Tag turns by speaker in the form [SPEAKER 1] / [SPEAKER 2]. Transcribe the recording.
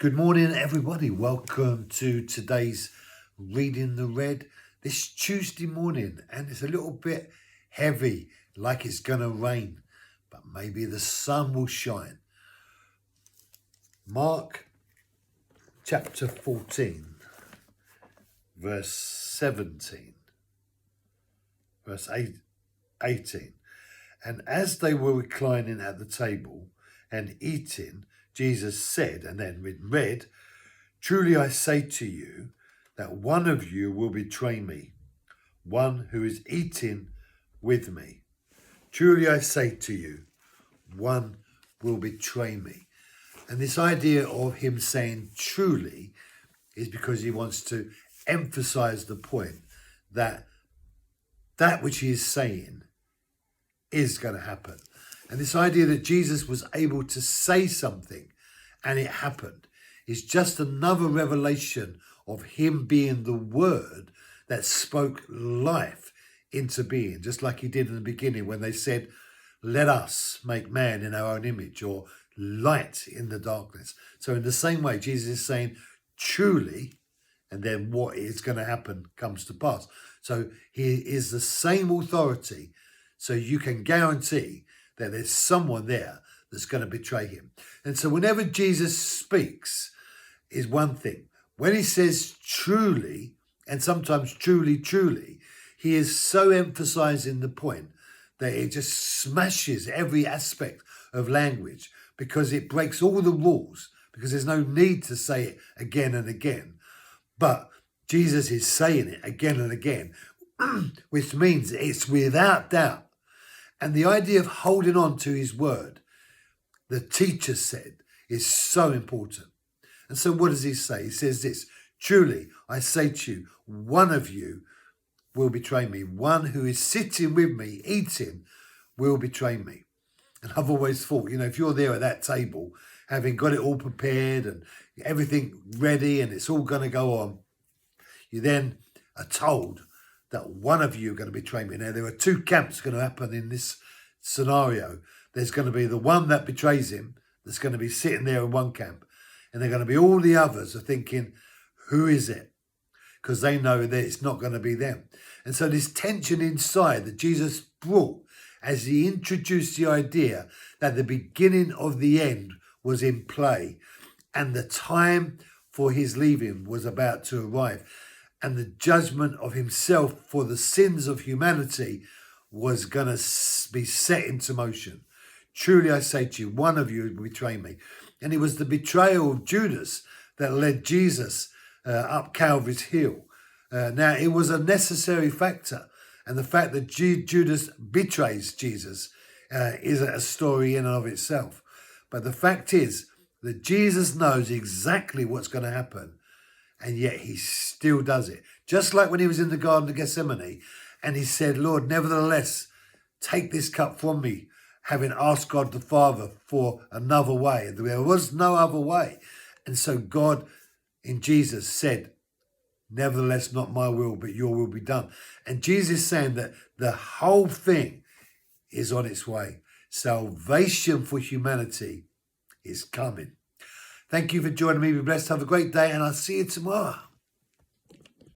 [SPEAKER 1] Good morning, everybody. Welcome to today's Reading the Red this Tuesday morning. And it's a little bit heavy, like it's going to rain, but maybe the sun will shine. Mark chapter 14, verse 17, verse 18. And as they were reclining at the table and eating, Jesus said, and then read, "Truly I say to you that one of you will betray me, one who is eating with me. Truly I say to you, one will betray me." And this idea of him saying truly is because he wants to emphasize the point that that which he is saying is going to happen. And this idea that Jesus was able to say something and it happened is just another revelation of him being the word that spoke life into being, just like he did in the beginning when they said, "Let us make man in our own image," or light in the darkness. So in the same way, Jesus is saying truly, and then what is going to happen comes to pass. So he is the same authority. So you can guarantee that there's someone there that's going to betray him. And so whenever Jesus speaks is one thing. When he says truly, and sometimes truly, truly, he is so emphasizing the point that it just smashes every aspect of language because it breaks all the rules, because there's no need to say it again and again. But Jesus is saying it again and again, which means it's without doubt. And the idea of holding on to his word, the teacher said, is so important. And so what does he say? He says this: "Truly, I say to you, one of you will betray me. One who is sitting with me, eating, will betray me." And I've always thought, if you're there at that table, having got it all prepared and everything ready and it's all going to go on, you then are told that one of you are going to betray me. Now, there are two camps going to happen in this scenario. There's going to be the one that betrays him, that's going to be sitting there in one camp. And they're going to be all the others are thinking, who is it? Because they know that it's not going to be them. And so this tension inside that Jesus brought as he introduced the idea that the beginning of the end was in play and the time for his leaving was about to arrive, and the judgment of himself for the sins of humanity was going to be set into motion. "Truly I say to you, one of you will betray me." And it was the betrayal of Judas that led Jesus up Calvary's hill. Now, it was a necessary factor. And the fact that Judas betrays Jesus is a story in and of itself. But the fact is that Jesus knows exactly what's going to happen. And yet he still does it. Just like when he was in the Garden of Gethsemane and he said, "Lord, nevertheless, take this cup from me," having asked God the Father for another way. There was no other way. And so God in Jesus said, "Nevertheless, not my will, but your will be done." And Jesus is saying that the whole thing is on its way. Salvation for humanity is coming. Thank you for joining me. Be blessed. Have a great day, and I'll see you tomorrow.